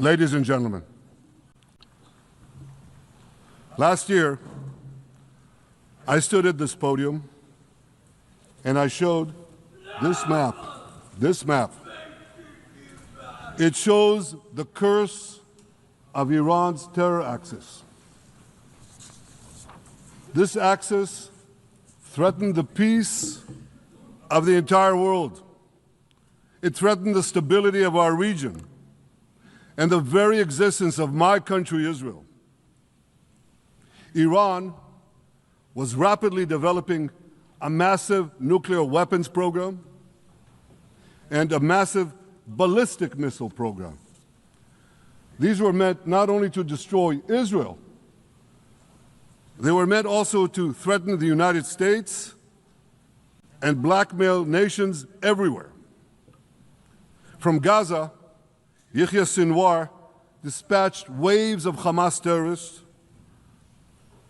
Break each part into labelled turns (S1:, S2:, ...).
S1: Ladies and gentlemen, last year, I stood at this podium and I showed this map. This map. It shows the curse of Iran's terror axis. This axis threatened the peace of the entire world. It threatened the stability of our region and the very existence of my country, Israel. Iran was rapidly developing a massive nuclear weapons program and a massive ballistic missile program. These were meant not only to destroy Israel, they were meant also to threaten the United States and blackmail nations everywhere. From Gaza, Yahya Sinwar dispatched waves of Hamas terrorists.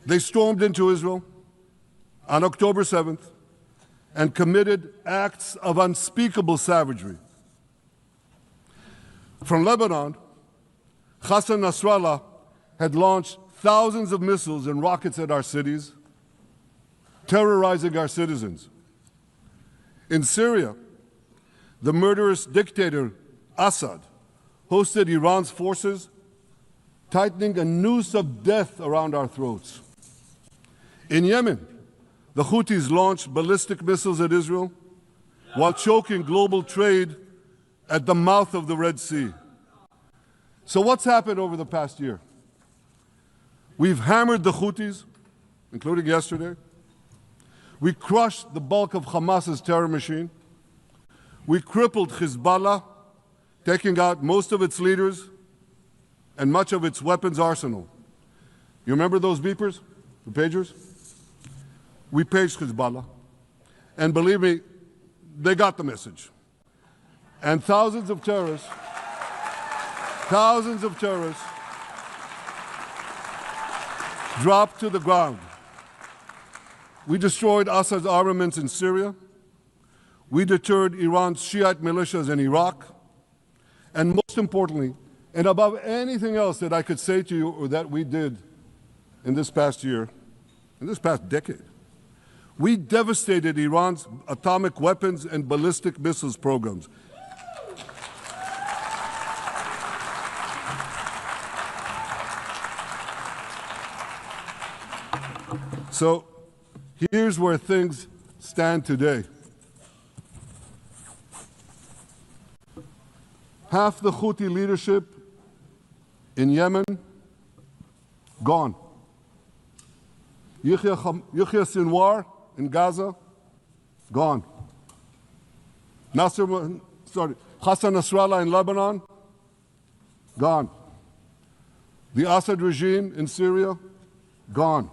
S1: They stormed into Israel on October 7th and committed acts of unspeakable savagery. From Lebanon, Hassan Nasrallah had launched thousands of missiles and rockets at our cities, terrorizing our citizens. In Syria, the murderous dictator Assad hosted Iran's forces, tightening a noose of death around our throats. In Yemen, the Houthis launched ballistic missiles at Israel while choking global trade at the mouth of the Red Sea. So what's happened over the past year? We've hammered the Houthis, including yesterday. We crushed the bulk of Hamas's terror machine. We crippled Hezbollah, taking out most of its leaders and much of its weapons arsenal. You remember those beepers, the pagers? We paged Hezbollah, and believe me, they got the message. And thousands of terrorists dropped to the ground. We destroyed Assad's armaments in Syria. We deterred Iran's Shiite militias in Iraq. And most importantly, and above anything else that I could say to you or that we did in this past year, in this past decade, we devastated Iran's atomic weapons and ballistic missiles programs. So here's where things stand today. Half the Houthi leadership in Yemen, gone. Yahya Sinwar in Gaza, gone. Hassan Nasrallah in Lebanon, gone. The Assad regime in Syria, gone.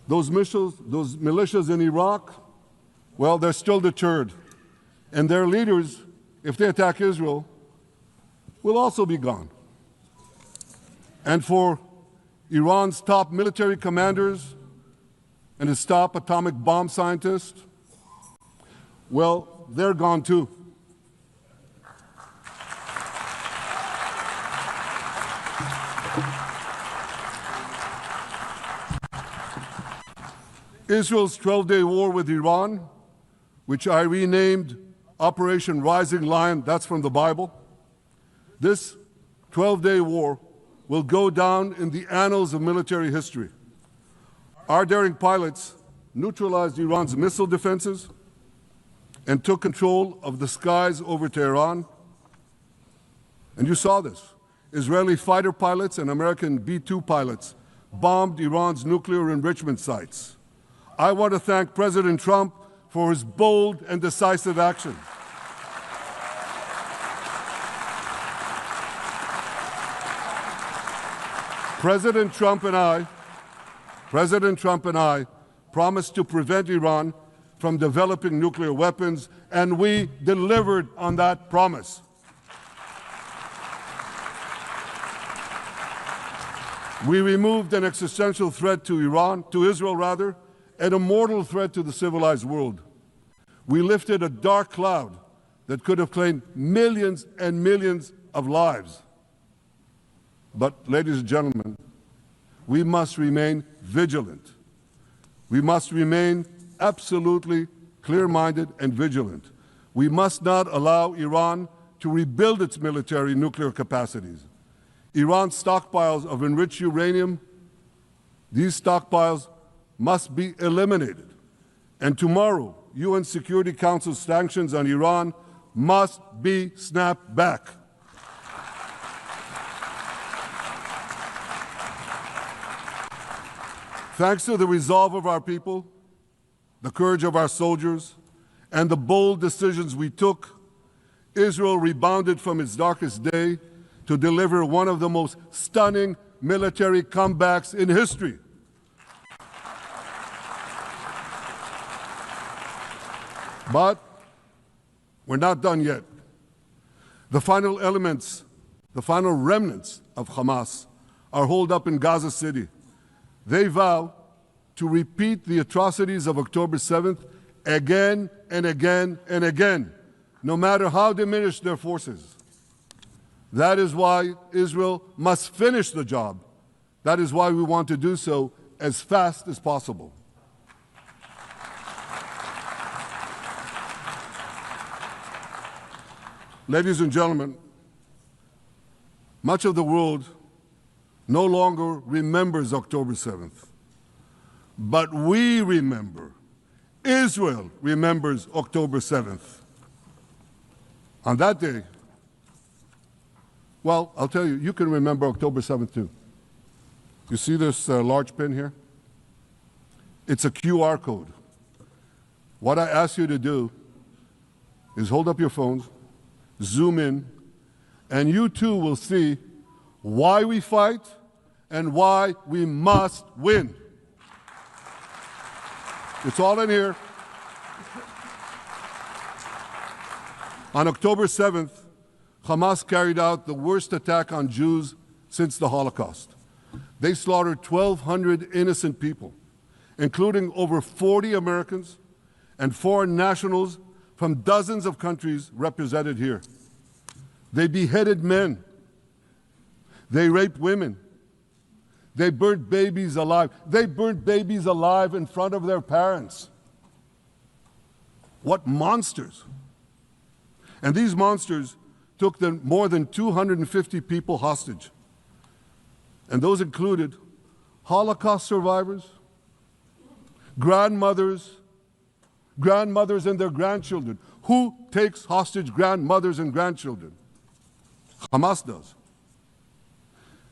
S1: Those militias in Iraq, well, they're still deterred. And their leaders, if they attack Israel, will also be gone. And for Iran's top military commanders and his top atomic bomb scientists, well, they're gone too. Israel's 12-day war with Iran, which I renamed Operation Rising Lion, that's from the Bible. This 12-day war will go down in the annals of military history. Our daring pilots neutralized Iran's missile defenses and took control of the skies over Tehran. And you saw this. Israeli fighter pilots and American B-2 pilots bombed Iran's nuclear enrichment sites. I want to thank President Trump for his bold and decisive action. President Trump and I promised to prevent Iran from developing nuclear weapons, and we delivered on that promise. We removed an existential threat to Israel, and a mortal threat to the civilized world. We lifted a dark cloud that could have claimed millions and millions of lives. But, ladies and gentlemen, we must remain vigilant. We must remain absolutely clear-minded and vigilant. We must not allow Iran to rebuild its military nuclear capacities. Iran's stockpiles of enriched uranium, these stockpiles must be eliminated. And tomorrow, UN Security Council sanctions on Iran must be snapped back. Thanks to the resolve of our people, the courage of our soldiers, and the bold decisions we took, Israel rebounded from its darkest day to deliver one of the most stunning military comebacks in history. But we're not done yet. The final remnants of Hamas are holed up in Gaza City. They vow to repeat the atrocities of October 7th again and again and again, no matter how diminished their forces. That is why Israel must finish the job. That is why we want to do so as fast as possible. Ladies and gentlemen, much of the world no longer remembers October 7th. But we remember. Israel remembers October 7th. On that day, well, I'll tell you, you can remember October 7th too. You see this large pin here? It's a QR code. What I ask you to do is hold up your phones, zoom in, and you too will see why we fight and why we must win. It's all in here. On October 7th, Hamas carried out the worst attack on Jews since the Holocaust. They slaughtered 1,200 innocent people, including over 40 Americans and foreign nationals from dozens of countries represented here. They beheaded men. They raped women. They burnt babies alive. They burnt babies alive in front of their parents. What monsters! And these monsters took more than 250 people hostage. And those included Holocaust survivors, grandmothers and their grandchildren. Who takes hostage grandmothers and grandchildren? Hamas does.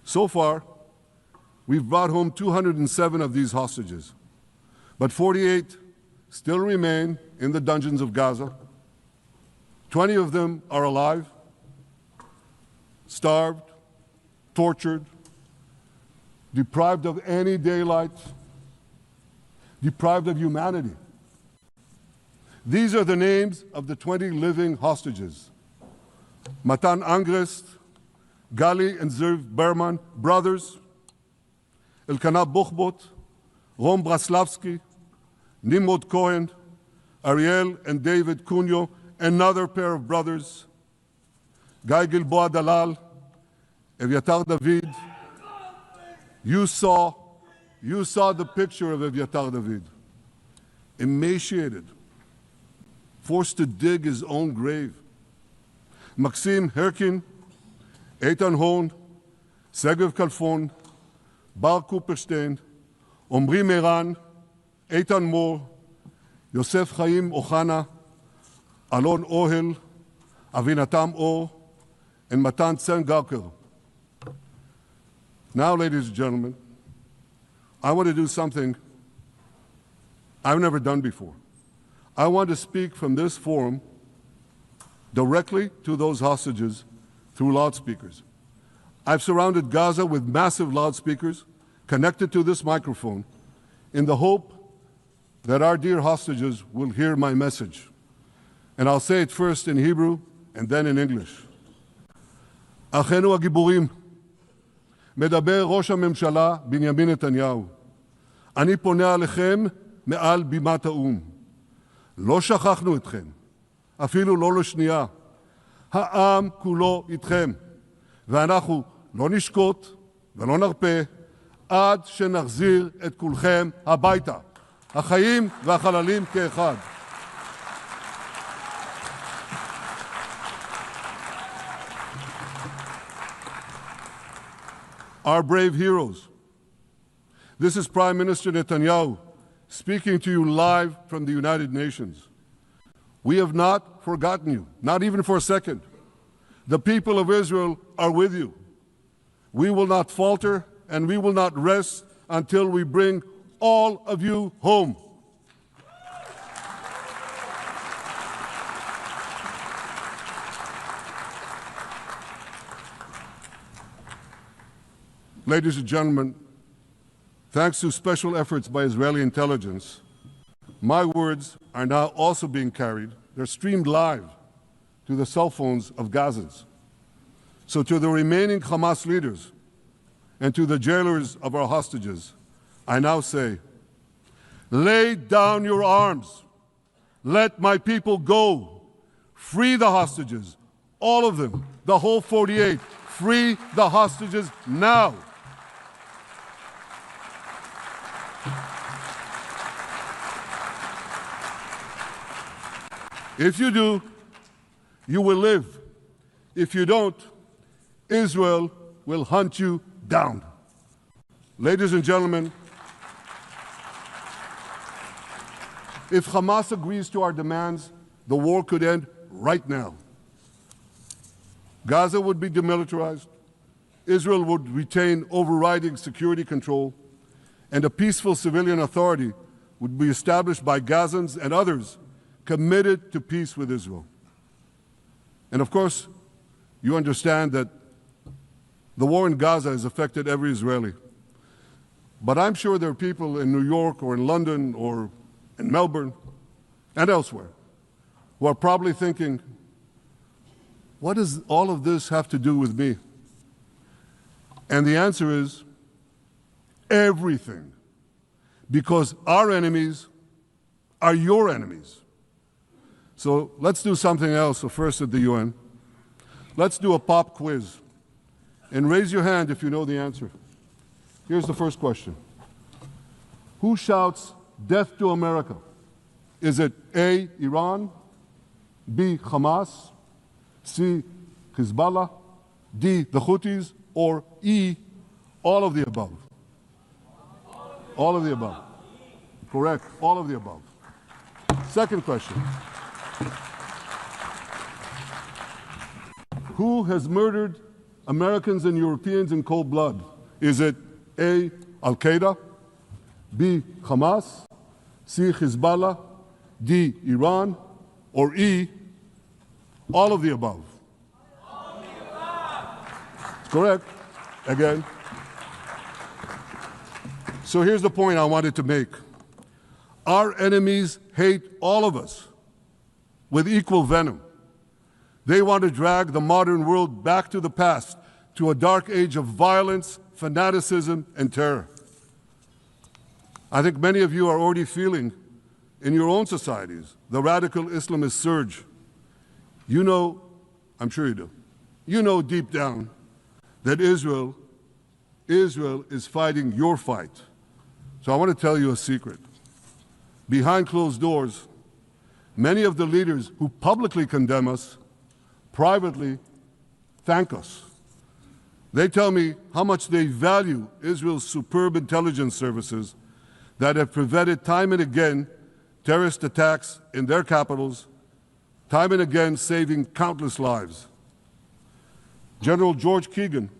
S1: So far, we've brought home 207 of these hostages, but 48 still remain in the dungeons of Gaza. 20 of them are alive, starved, tortured, deprived of any daylight, deprived of humanity. These are the names of the 20 living hostages. Matan Angrest, Gali and Zerv Berman, brothers, Elkanah Buchbot, Rom Braslavsky, Nimrod Cohen, Ariel and David Cunyo, another pair of brothers, Guy Gilboa Dalal, Eviatar David. You saw the picture of Eviatar David, emaciated, forced to dig his own grave. Maxim Herkin, Eitan Horn, Segev Kalfon, Bar Kupperstein, Omri Meran, Eitan Moore, Yosef Chaim Ochana, Alon Ohel, Avinatam Or, and Matan Tsengarker. Now, ladies and gentlemen, I want to do something I've never done before. I want to speak from this forum directly to those hostages through loudspeakers. I've surrounded Gaza with massive loudspeakers connected to this microphone in the hope that our dear hostages will hear my message. And I'll say it first in Hebrew and then in English. אחינו הגיבורים, מדבר ראש הממשלה בנימין נתניהו. אני פונה עליכם מעל בימת האו"ם. לא שכחנו אתכם, אפילו לא לשנייה. העם כולו איתכם, ואנחנו לא נשקוט ולא נרפה עד שנחזיר את כולכם הביתה, החיים והחללים כאחד. Our brave heroes. This is Prime Minister Netanyahu speaking to you live from the United Nations. We have not forgotten you, not even for a second. The people of Israel are with you. We will not falter and we will not rest until we bring all of you home. Ladies and gentlemen, thanks to special efforts by Israeli intelligence, my words are now also being carried. They're streamed live to the cell phones of Gazans. So to the remaining Hamas leaders and to the jailers of our hostages, I now say, lay down your arms. Let my people go. Free the hostages, all of them, the whole 48. Free the hostages now. If you do, you will live. If you don't, Israel will hunt you down. Ladies and gentlemen, if Hamas agrees to our demands, the war could end right now. Gaza would be demilitarized, Israel would retain overriding security control, and a peaceful civilian authority would be established by Gazans and others committed to peace with Israel. And of course, you understand that the war in Gaza has affected every Israeli. But I'm sure there are people in New York or in London or in Melbourne and elsewhere who are probably thinking, what does all of this have to do with me? And the answer is everything. Because our enemies are your enemies. So let's do something else. So first at the UN, let's do a pop quiz. And raise your hand if you know the answer. Here's the first question. Who shouts death to America? Is it A, Iran, B, Hamas, C, Hezbollah, D, the Houthis, or E, all of the above? All of the above. Correct, all of the above. Second question. Who has murdered Americans and Europeans in cold blood? Is it A, Al-Qaeda, B, Hamas, C, Hezbollah, D, Iran, or E, all of the above? All of the above. Correct. Again. So here's the point I wanted to make. Our enemies hate all of us with equal venom. They want to drag the modern world back to the past, to a dark age of violence, fanaticism, and terror. I think many of you are already feeling in your own societies the radical Islamist surge. You know, I'm sure you do, you know deep down that Israel is fighting your fight. So I want to tell you a secret. Behind closed doors, many of the leaders who publicly condemn us privately thank us. They tell me how much they value Israel's superb intelligence services that have prevented time and again terrorist attacks in their capitals, time and again saving countless lives. General George Keegan,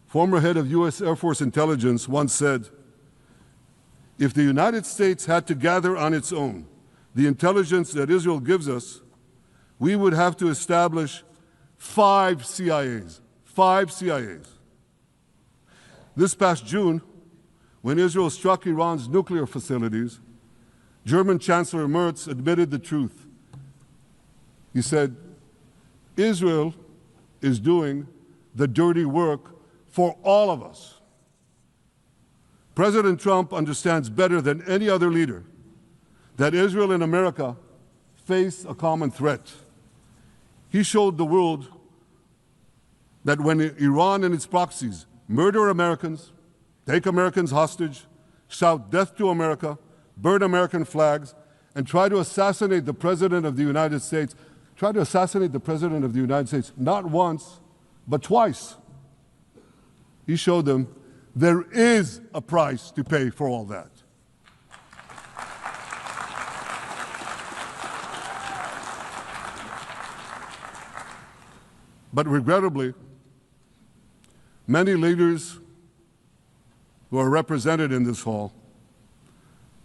S1: former head of U.S. Air Force intelligence, once said, if the United States had to gather on its own the intelligence that Israel gives us, we would have to establish 5 CIAs. 5 CIAs. This past June, when Israel struck Iran's nuclear facilities, German Chancellor Merz admitted the truth. He said, Israel is doing the dirty work for all of us. President Trump understands better than any other leader that Israel and America face a common threat. He showed the world that when Iran and its proxies murder Americans, take Americans hostage, shout death to America, burn American flags, and try to assassinate the President of the United States, not once, but twice. He showed them there is a price to pay for all that. But regrettably, many leaders who are represented in this hall,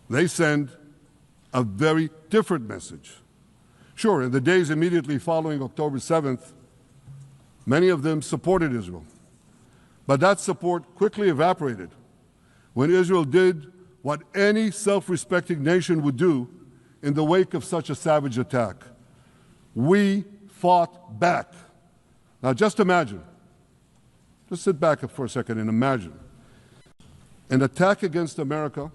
S1: they send a very different message. Sure, in the days immediately following October 7th, many of them supported Israel. But that support quickly evaporated when Israel did what any self-respecting nation would do in the wake of such a savage attack. We fought back. Now just imagine, just sit back for a second and imagine an attack against America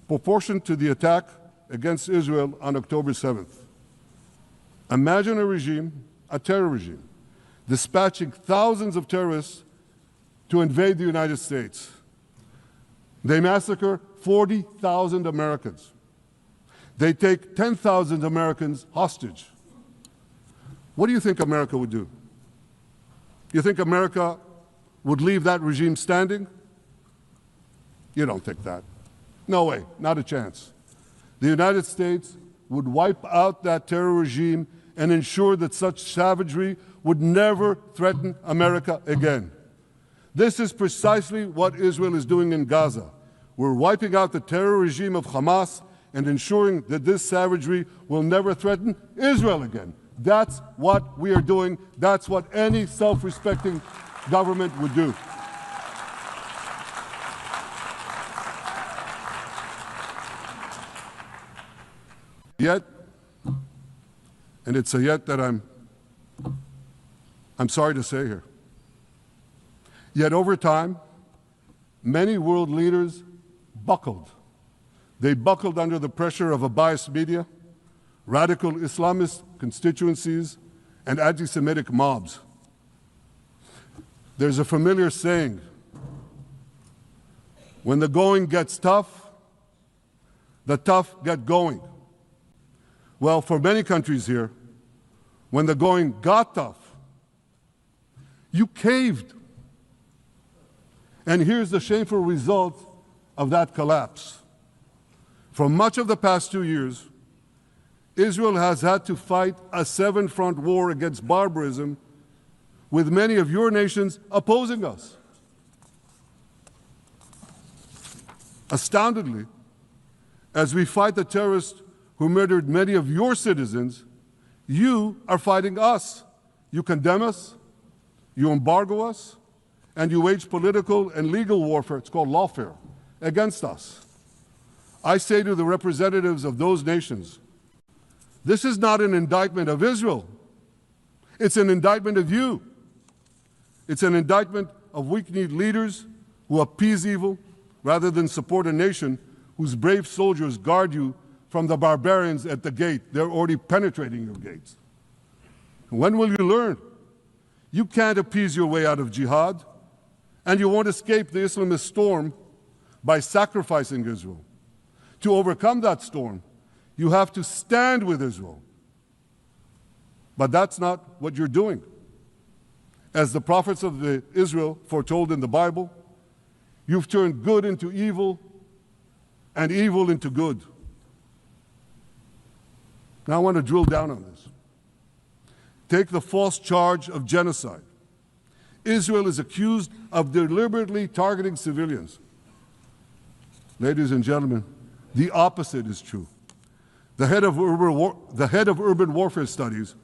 S1: proportioned to the attack against Israel on October 7th. Imagine a regime, a terror regime, dispatching thousands of terrorists to invade the United States. They massacre 40,000 Americans. They take 10,000 Americans hostage. What do you think America would do? You think America would leave that regime standing? You don't think that. No way, not a chance. The United States would wipe out that terror regime and ensure that such savagery would never threaten America again. This is precisely what Israel is doing in Gaza. We're wiping out the terror regime of Hamas and ensuring that this savagery will never threaten Israel again. That's what we are doing. That's what any self-respecting government would do. Yet, and it's a yet that I'm sorry to say here, yet over time, many world leaders buckled. They buckled under the pressure of a biased media, radical Islamist constituencies, and anti-Semitic mobs. There's a familiar saying, when the going gets tough, the tough get going. Well, for many countries here, when the going got tough, you caved. And here's the shameful result of that collapse. For much of the past 2 years, Israel has had to fight a seven-front war against barbarism with many of your nations opposing us. Astoundingly, as we fight the terrorists who murdered many of your citizens, you are fighting us. You condemn us, you embargo us, and you wage political and legal warfare, it's called lawfare, against us. I say to the representatives of those nations, this is not an indictment of Israel. It's an indictment of you. It's an indictment of weak-kneed leaders who appease evil rather than support a nation whose brave soldiers guard you from the barbarians at the gate. They're already penetrating your gates. When will you learn? You can't appease your way out of jihad, and you won't escape the Islamist storm by sacrificing Israel. To overcome that storm, you have to stand with Israel. But that's not what you're doing. As the prophets of Israel foretold in the Bible, you've turned good into evil and evil into good. Now I want to drill down on this. Take the false charge of genocide. Israel is accused of deliberately targeting civilians. Ladies and gentlemen, the opposite is true. The head of urban warfare studies,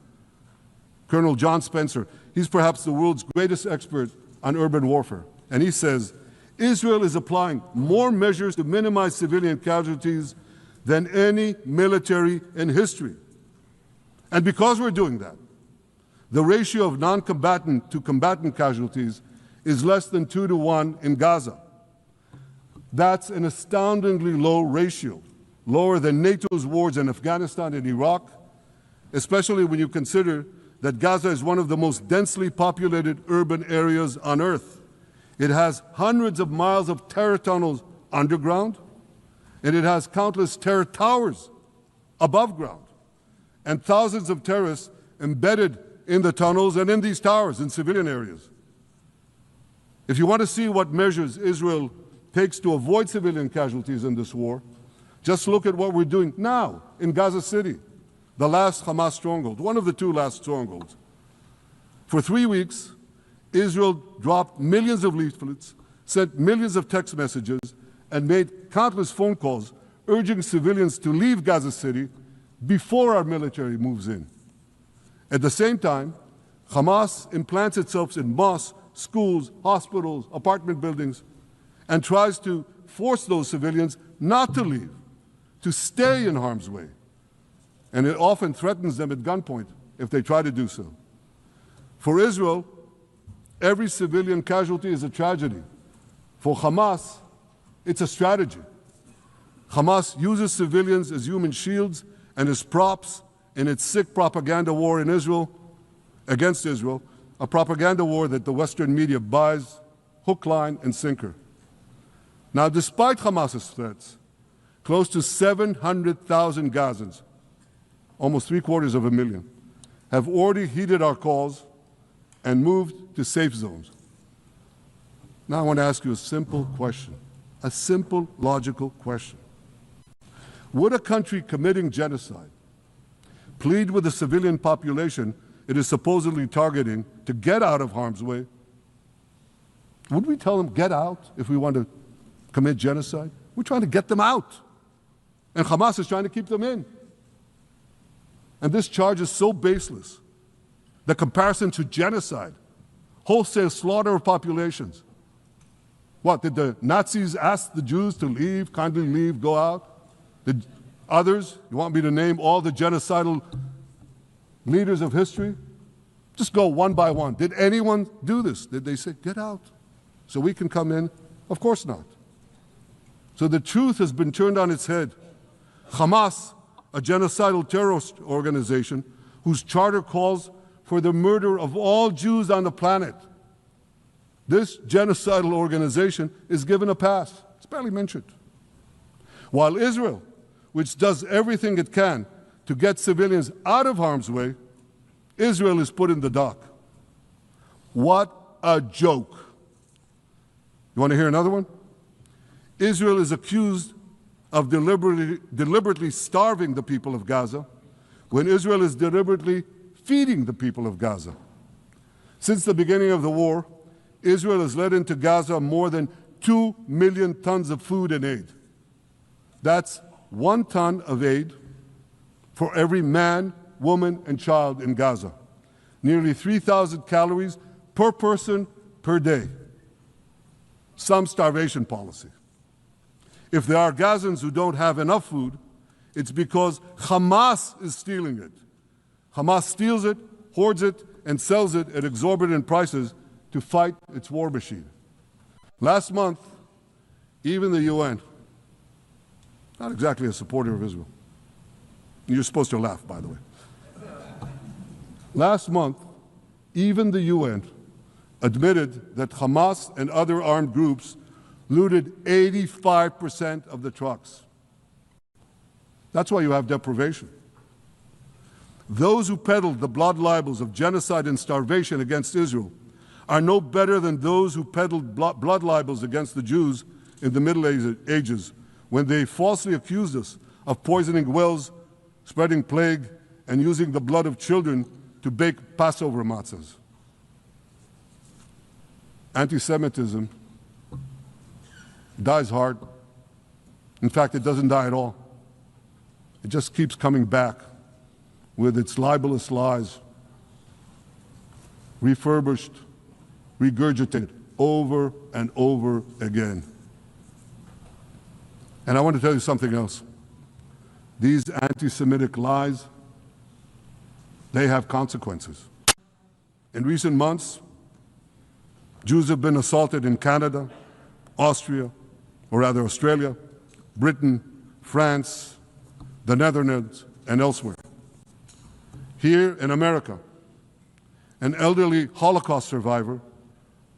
S1: Colonel John Spencer, he's perhaps the world's greatest expert on urban warfare. And he says, Israel is applying more measures to minimize civilian casualties than any military in history. And because we're doing that, the ratio of non-combatant to combatant casualties is less than 2-to-1 in Gaza. That's an astoundingly low ratio, lower than NATO's wars in Afghanistan and Iraq, especially when you consider that Gaza is one of the most densely populated urban areas on earth. It has hundreds of miles of terror tunnels underground, and it has countless terror towers above ground, and thousands of terrorists embedded in the tunnels and in these towers in civilian areas. If you want to see what measures Israel takes to avoid civilian casualties in this war, just look at what we're doing now in Gaza City, the last Hamas stronghold, one of the two last strongholds. For 3 weeks, Israel dropped millions of leaflets, sent millions of text messages, and made countless phone calls urging civilians to leave Gaza City before our military moves in. At the same time, Hamas implants itself in mosques, schools, hospitals, apartment buildings, and tries to force those civilians not to leave, to stay in harm's way. And it often threatens them at gunpoint if they try to do so. For Israel, every civilian casualty is a tragedy. For Hamas, it's a strategy. Hamas uses civilians as human shields and as props in its sick propaganda war in Israel, against Israel, a propaganda war that the Western media buys hook, line, and sinker. Now, despite Hamas's threats, close to 700,000 Gazans, almost 750,000, have already heeded our calls and moved to safe zones. Now I want to ask you a simple question, a simple, logical question. Would a country committing genocide plead with the civilian population it is supposedly targeting to get out of harm's way? Would we tell them, get out, if we want to commit genocide? We're trying to get them out. And Hamas is trying to keep them in. And this charge is so baseless. The comparison to genocide, wholesale slaughter of populations. What, did the Nazis ask the Jews to leave, kindly leave, go out? Did others, you want me to name all the genocidal leaders of history? Just go one by one. Did anyone do this? Did they say, get out so we can come in? Of course not. So the truth has been turned on its head. Hamas, a genocidal terrorist organization whose charter calls for the murder of all Jews on the planet, this genocidal organization is given a pass. It's barely mentioned. While Israel, which does everything it can to get civilians out of harm's way, Israel is put in the dock. What a joke. You want to hear another one? Israel is accused of deliberately starving the people of Gaza when Israel is deliberately feeding the people of Gaza. Since the beginning of the war, Israel has let into Gaza more than 2 million tons of food and aid. That's 1 ton of aid for every man, woman, and child in Gaza. Nearly 3,000 calories per person per day. Some starvation policy. If there are Gazans who don't have enough food, it's because Hamas is stealing it. Hamas steals it, hoards it, and sells it at exorbitant prices to fight its war machine. Last month, even the UN, not exactly a supporter of Israel. You're supposed to laugh, by the way. Last month, even the UN admitted that Hamas and other armed groups looted 85% of the trucks. That's why you have deprivation. Those who peddled the blood libels of genocide and starvation against Israel are no better than those who peddled blood libels against the Jews in the Middle Ages when they falsely accused us of poisoning wells, spreading plague, and using the blood of children to bake Passover matzahs. Anti-Semitism dies hard. In fact, it doesn't die at all. It just keeps coming back with its libelous lies, refurbished, regurgitated over and over again. And I want to tell you something else. These anti-Semitic lies, they have consequences. In recent months, Jews have been assaulted in Canada, Austria, or rather Australia, Britain, France, the Netherlands, and elsewhere. Here in America, an elderly Holocaust survivor,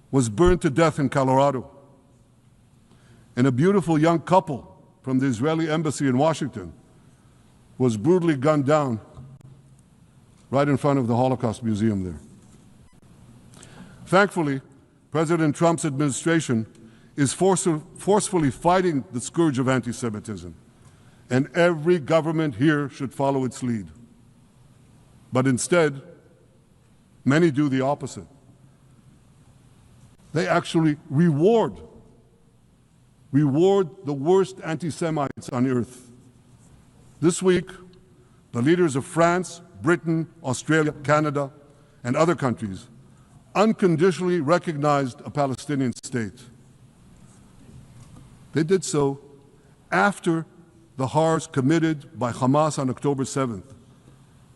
S1: was burned to death in Colorado. And a beautiful young couple from the Israeli embassy in Washington was brutally gunned down right in front of the Holocaust Museum there. Thankfully, President Trump's administration is forcefully fighting the scourge of anti-Semitism, and every government here should follow its lead. But instead, many do the opposite. They actually reward the worst anti-Semites on earth. This week, the leaders of France, Britain, Australia, Canada, and other countries unconditionally recognized a Palestinian state. They did so after the horrors committed by Hamas on October 7th.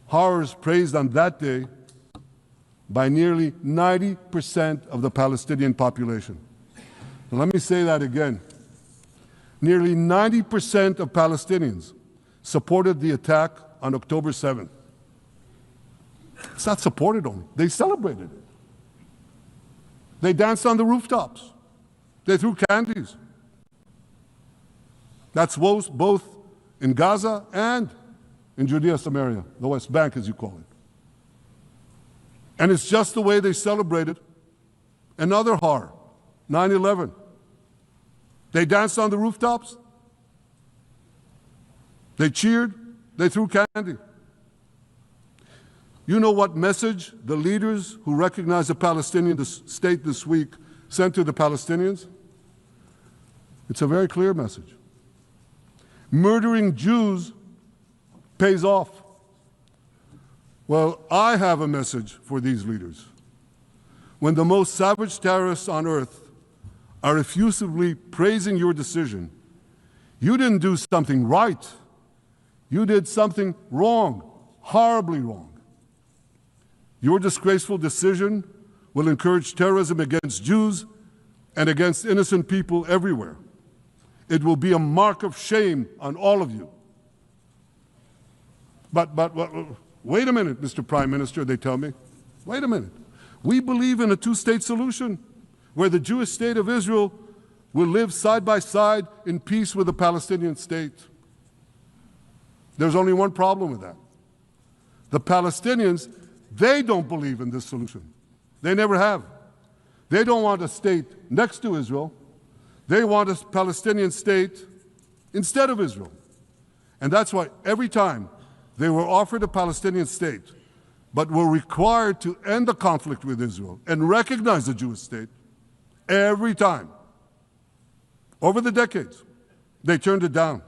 S1: Horrors praised on that day by nearly 90% of the Palestinian population. Now, let me say that again. Nearly 90% of Palestinians supported the attack on October 7th. It's not supported only, they celebrated it. They danced on the rooftops. They threw candies. That's both in Gaza and in Judea, Samaria, the West Bank, as you call it. And it's just the way they celebrated another horror, 9/11. They danced on the rooftops. They cheered. They threw candy. You know what message the leaders who recognize the Palestinian state this week sent to the Palestinians? It's a very clear message. Murdering Jews pays off. Well, I have a message for these leaders. When the most savage terrorists on earth are effusively praising your decision, you didn't do something right. You did something wrong, horribly wrong. Your disgraceful decision will encourage terrorism against Jews and against innocent people everywhere. It will be a mark of shame on all of you. But wait a minute, Mr. Prime Minister, they tell me. Wait a minute. We believe in a two-state solution where the Jewish state of Israel will live side by side in peace with the Palestinian state. There's only one problem with that. The Palestinians, they don't believe in this solution. They never have. They don't want a state next to Israel. They want a Palestinian state instead of Israel. And that's why every time they were offered a Palestinian state, but were required to end the conflict with Israel and recognize the Jewish state, every time, over the decades, they turned it down.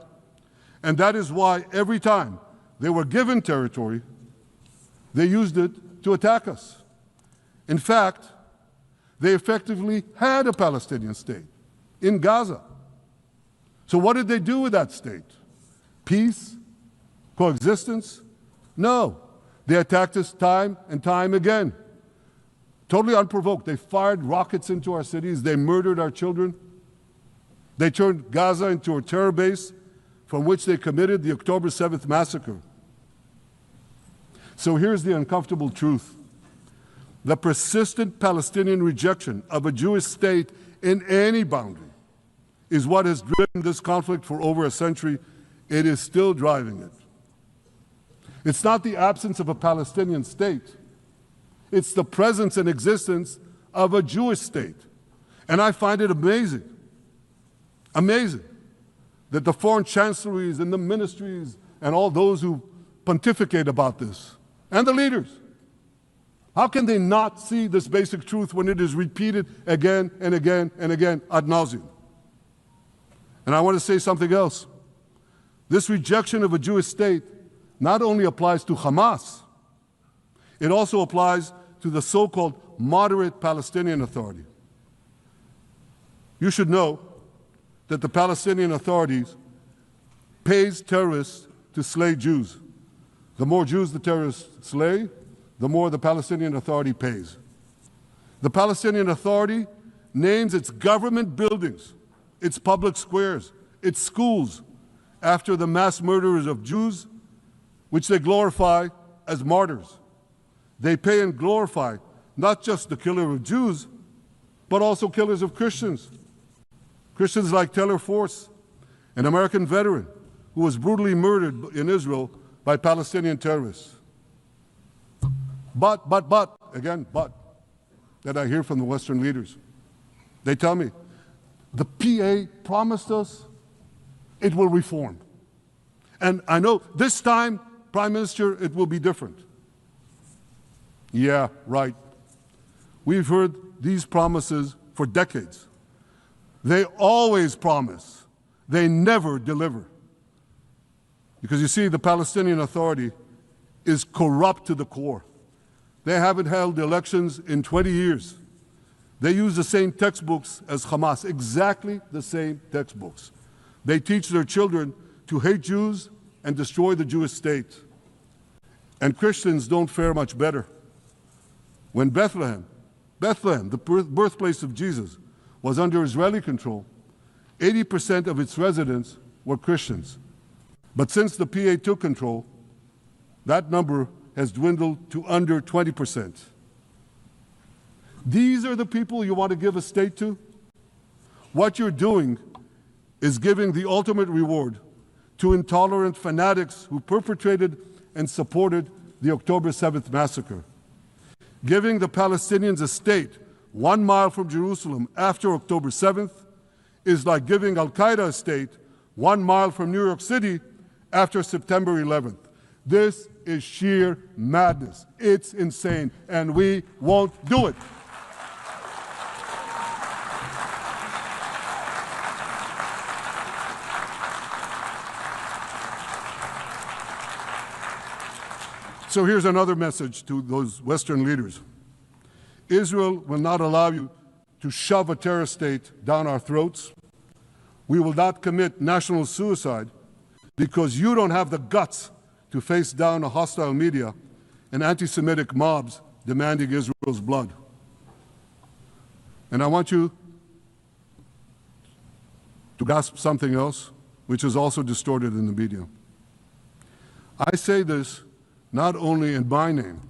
S1: And that is why every time they were given territory, they used it to attack us. In fact, they effectively had a Palestinian state in Gaza. So what did they do with that state? Peace? Coexistence? No. They attacked us time and time again. Totally unprovoked. They fired rockets into our cities. They murdered our children. They turned Gaza into a terror base from which they committed the October 7th massacre. So here's the uncomfortable truth. The persistent Palestinian rejection of a Jewish state in any boundary is what has driven this conflict for over a century. It is still driving it. It's not the absence of a Palestinian state. It's the presence and existence of a Jewish state. And I find it amazing, that the foreign chancelleries and the ministries and all those who pontificate about this, and the leaders, how can they not see this basic truth when it is repeated again and again and again ad nauseum? And I want to say something else. This rejection of a Jewish state not only applies to Hamas, it also applies to the so-called moderate Palestinian Authority. You should know that the Palestinian authorities pays terrorists to slay Jews. The more Jews the terrorists slay, the more the Palestinian Authority pays. The Palestinian Authority names its government buildings, its public squares, its schools, after the mass murderers of Jews, which they glorify as martyrs. They pay and glorify not just the killer of Jews, but also killers of Christians. Christians like Taylor Force, an American veteran who was brutally murdered in Israel by Palestinian terrorists. But, that I hear from the Western leaders. They tell me, the PA promised us it will reform. And I know this time, Prime Minister, it will be different. Yeah, right. We've heard these promises for decades. They always promise. They never deliver. Because you see, the Palestinian Authority is corrupt to the core. They haven't held elections in 20 years. They use the same textbooks as Hamas, exactly the same textbooks. They teach their children to hate Jews and destroy the Jewish state. And Christians don't fare much better. When Bethlehem, the birthplace of Jesus, was under Israeli control, 80% of its residents were Christians. But since the PA took control, that number has dwindled to under 20%. These are the people you want to give a state to? What you're doing is giving the ultimate reward to intolerant fanatics who perpetrated and supported the October 7th massacre. Giving the Palestinians a state 1 mile from Jerusalem after October 7th is like giving Al-Qaeda a state 1 mile from New York City after September 11th. This is sheer madness. It's insane, and we won't do it. So here's another message to those Western leaders. Israel will not allow you to shove a terror state down our throats. We will not commit national suicide because you don't have the guts to face down a hostile media and anti-Semitic mobs demanding Israel's blood. And I want you to grasp something else, which is also distorted in the media. I say this not only in my name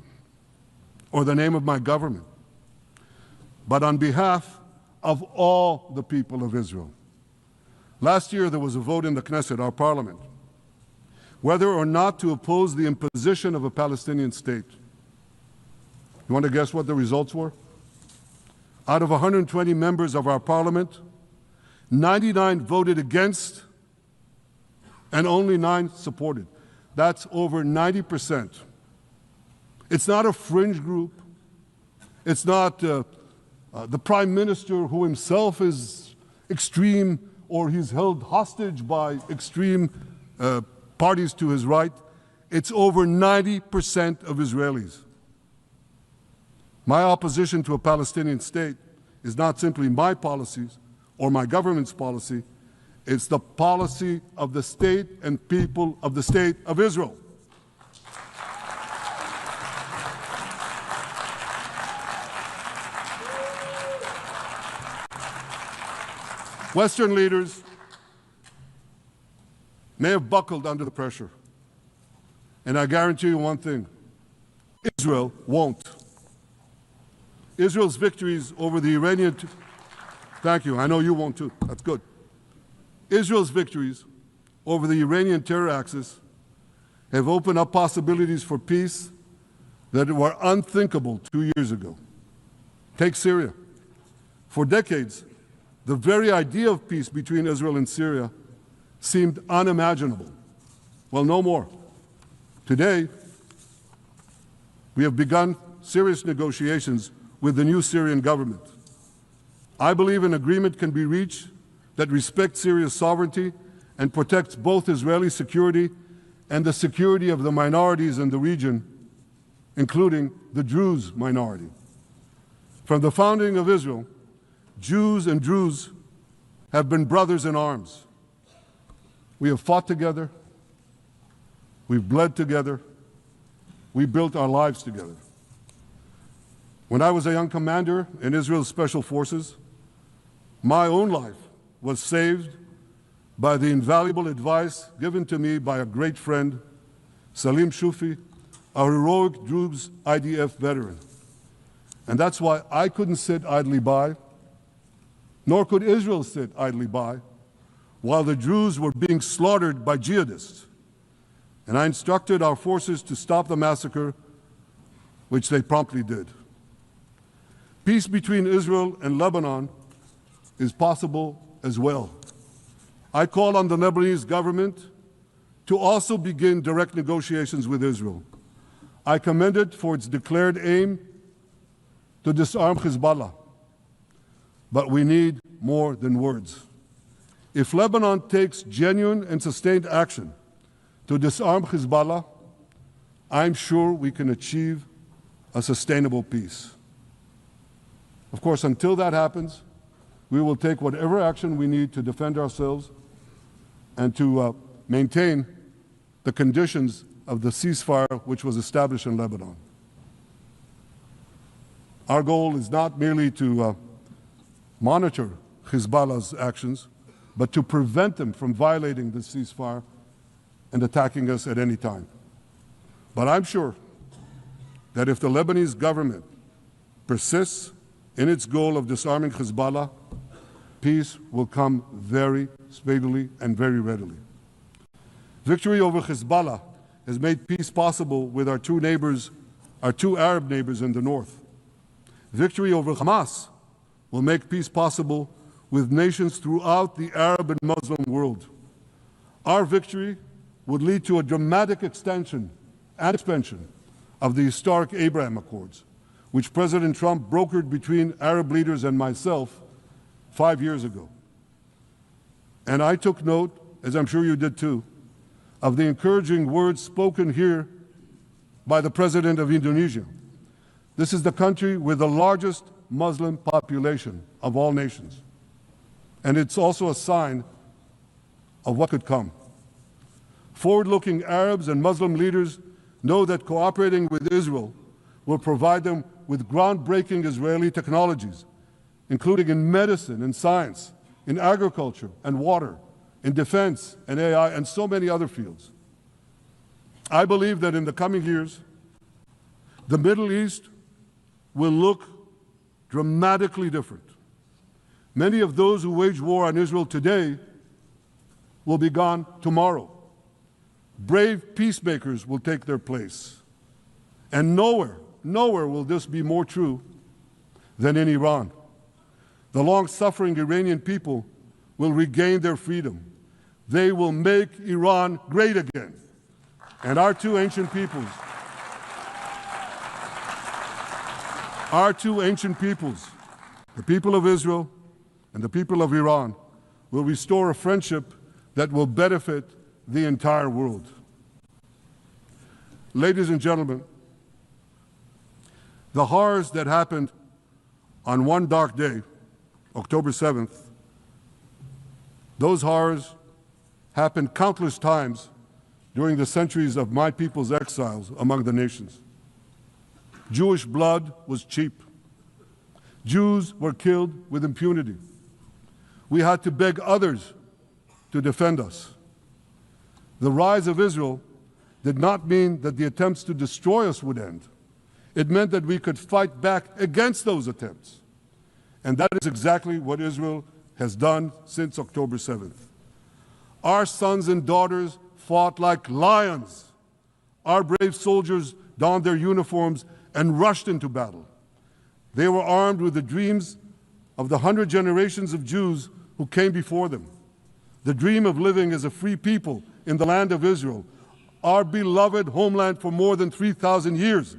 S1: or the name of my government, but on behalf of all the people of Israel. Last year, there was a vote in the Knesset, our parliament, whether or not to oppose the imposition of a Palestinian state. You want to guess what the results were? Out of 120 members of our parliament, 99 voted against and only 9 supported. That's over 90%. It's not a fringe group. It's not the prime minister who himself is extreme or he's held hostage by extreme parties to his right. It's over 90% of Israelis. My opposition to a Palestinian state is not simply my policies or my government's policy. It's the policy of the state and people of the state of Israel. Western leaders may have buckled under the pressure. And I guarantee you one thing, Israel won't. Israel's victories over the Iranian... Thank you, I know you won't too, that's good. Israel's victories over the Iranian terror axis have opened up possibilities for peace that were unthinkable 2 years ago. Take Syria. For decades, the very idea of peace between Israel and Syria seemed unimaginable. Well, no more. Today, we have begun serious negotiations with the new Syrian government. I believe an agreement can be reached that respects Syria's sovereignty and protects both Israeli security and the security of the minorities in the region, including the Druze minority. From the founding of Israel, Jews and Druze have been brothers in arms. We have fought together, we've bled together, we built our lives together. When I was a young commander in Israel's Special Forces, my own life was saved by the invaluable advice given to me by a great friend, Salim Shufi, a heroic Druze IDF veteran. And that's why I couldn't sit idly by, nor could Israel sit idly by, while the Druze were being slaughtered by jihadists. And I instructed our forces to stop the massacre, which they promptly did. Peace between Israel and Lebanon is possible as well. I call on the Lebanese government to also begin direct negotiations with Israel. I commend it for its declared aim to disarm Hezbollah. But we need more than words. If Lebanon takes genuine and sustained action to disarm Hezbollah, I'm sure we can achieve a sustainable peace. Of course, until that happens, we will take whatever action we need to defend ourselves and to maintain the conditions of the ceasefire which was established in Lebanon. Our goal is not merely to monitor Hezbollah's actions, but to prevent them from violating the ceasefire and attacking us at any time. But I'm sure that if the Lebanese government persists in its goal of disarming Hezbollah, peace will come very speedily and very readily. Victory over Hezbollah has made peace possible with our two Arab neighbors in the north. Victory over Hamas will make peace possible with nations throughout the Arab and Muslim world. Our victory would lead to a dramatic extension and expansion of the historic Abraham Accords, which President Trump brokered between Arab leaders and myself 5 years ago. And I took note, as I'm sure you did too, of the encouraging words spoken here by the President of Indonesia. This is the country with the largest Muslim population of all nations. And it's also a sign of what could come. Forward-looking Arabs and Muslim leaders know that cooperating with Israel will provide them with groundbreaking Israeli technologies, including in medicine and science, in agriculture and water, in defense and AI, and so many other fields. I believe that in the coming years, the Middle East will look dramatically different. Many of those who wage war on Israel today will be gone tomorrow. Brave peacemakers will take their place. And nowhere will this be more true than in Iran. The long-suffering Iranian people will regain their freedom. They will make Iran great again. And our two ancient peoples, the people of Israel and the people of Iran, will restore a friendship that will benefit the entire world. Ladies and gentlemen, the horrors that happened on one dark day, October 7th, those horrors happened countless times during the centuries of my people's exiles among the nations. Jewish blood was cheap. Jews were killed with impunity. We had to beg others to defend us. The rise of Israel did not mean that the attempts to destroy us would end. It meant that we could fight back against those attempts. And that is exactly what Israel has done since October 7th. Our sons and daughters fought like lions. Our brave soldiers donned their uniforms and rushed into battle. They were armed with the dreams of the 100 generations of Jews who came before them. The dream of living as a free people in the land of Israel, our beloved homeland for more than 3,000 years.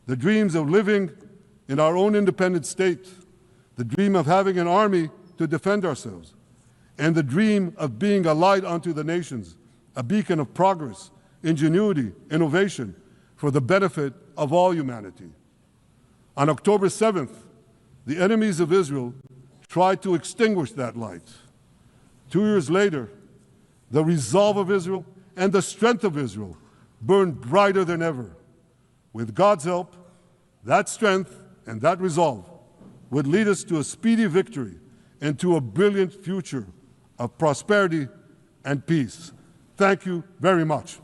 S1: The dreams of living in our own independent state. The dream of having an army to defend ourselves. And the dream of being a light unto the nations, a beacon of progress, ingenuity, innovation for the benefit of all humanity. On October 7th, the enemies of Israel tried to extinguish that light. 2 years later, the resolve of Israel and the strength of Israel burned brighter than ever. With God's help, that strength and that resolve would lead us to a speedy victory and to a brilliant future of prosperity and peace. Thank you very much.